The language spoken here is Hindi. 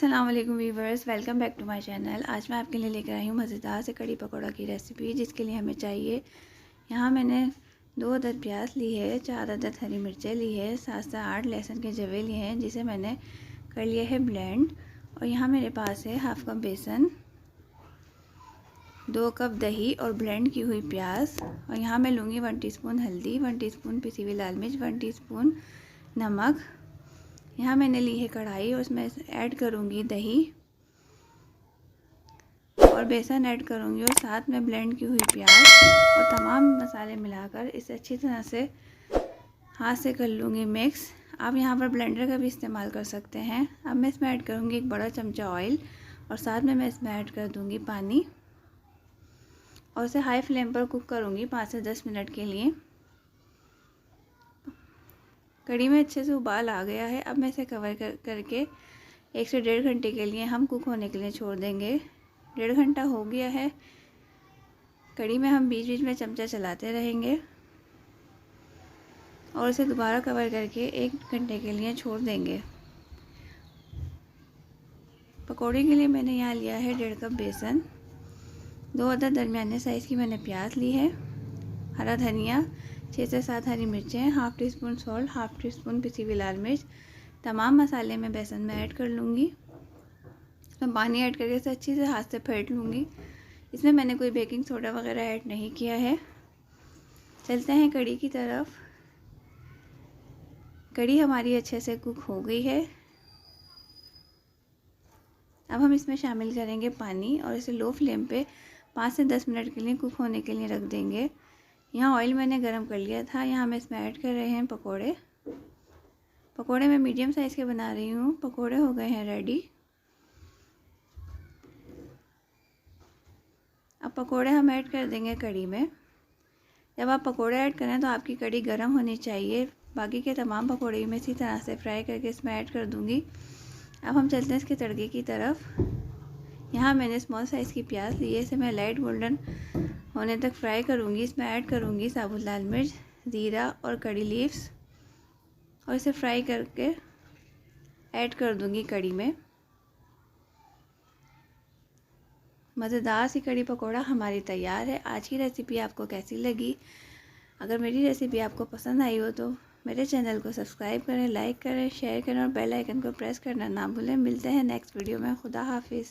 अस्सलाम वालेकुम viewers, welcome back to my channel. आज मैं आपके लिए लेकर आई हूँ मज़ेदार से कड़ी पकौड़ा की रेसिपी, जिसके लिए हमें चाहिए। यहाँ मैंने 2 अदद प्याज ली है, 4 अदद हरी मिर्चें ली है, 7 से 8 लहसुन के जवे लिए हैं, जिसे मैंने कर लिया है ब्लेंड। और यहाँ मेरे पास है हाफ़ कप बेसन, 2 कप दही और ब्लेंड की हुई प्याज। और यहाँ मैं लूँगी 1 टीस्पून हल्दी, 1 टीस्पून पिसी हुई लाल मिर्च, 1 टीस्पून नमक। यहाँ मैंने ली है कढ़ाई और उसमें ऐड करूँगी दही और बेसन ऐड करूँगी और साथ में ब्लेंड की हुई प्याज और तमाम मसाले मिलाकर इसे अच्छी तरह से हाथ से कर लूँगी मिक्स। आप यहाँ पर ब्लेंडर का भी इस्तेमाल कर सकते हैं। अब मैं इसमें ऐड करूँगी 1 बड़ा चमचा ऑयल और साथ में मैं इसमें ऐड कर दूँगी पानी और उसे हाई फ्लेम पर कुक करूँगी 5 से 10 मिनट के लिए। कढ़ी में अच्छे से उबाल आ गया है। अब मैं इसे कवर करके 1 से 1.5 घंटे के लिए हम कुक होने के लिए छोड़ देंगे। 1.5 घंटा हो गया है। कढ़ी में हम बीच बीच में चमचा चलाते रहेंगे और इसे दोबारा कवर करके 1 घंटे के लिए छोड़ देंगे। पकौड़े के लिए मैंने यहाँ लिया है 1.5 कप बेसन, 2 अदद दरमियाने साइज़ की मैंने प्याज ली है, हरा धनिया, 6 से 7 हरी मिर्चें, half tea spoon salt, half tea spoon पिसी हुई लाल मिर्च। तमाम मसाले मैं बेसन में ऐड कर लूँगी। मैं पानी ऐड करके इसे अच्छी से हाथ से फेंट लूँगी। इसमें मैंने कोई बेकिंग सोडा वगैरह ऐड नहीं किया है। चलते हैं कढ़ी की तरफ। कढ़ी हमारी अच्छे से कुक हो गई है। अब हम इसमें शामिल करेंगे पानी और इसे लो फ्लेम पे 5 से 10 मिनट के लिए कुक होने के लिए रख देंगे। यहाँ ऑयल मैंने गरम कर लिया था। यहाँ मैं इसमें ऐड कर रहे हैं पकोड़े। पकोड़े मैं मीडियम साइज़ के बना रही हूँ। पकोड़े हो गए हैं रेडी। अब पकोड़े हम ऐड कर देंगे कढ़ी में। जब आप पकोड़े ऐड करें तो आपकी कढ़ी गर्म होनी चाहिए। बाकी के तमाम पकोड़े मैं इसी तरह से फ्राई करके इसमें ऐड कर दूँगी। अब हम चलते हैं इसके तड़के की तरफ। यहाँ मैंने स्मॉल साइज़ की प्याज ली है, इसे मैं लाइट गोल्डन होने तक फ्राई करूँगी। इसमें ऐड करूँगी साबुत लाल मिर्च, ज़ीरा और कड़ी लीव्स और इसे फ्राई करके ऐड कर दूँगी कढ़ी में। मज़ेदार सी कढ़ी पकौड़ा हमारी तैयार है। आज की रेसिपी आपको कैसी लगी? अगर मेरी रेसिपी आपको पसंद आई हो तो मेरे चैनल को सब्सक्राइब करें, लाइक करें, शेयर करें और बेल आइकन को प्रेस करना ना भूलें। मिलते हैं नेक्स्ट वीडियो में। खुदा हाफिज़।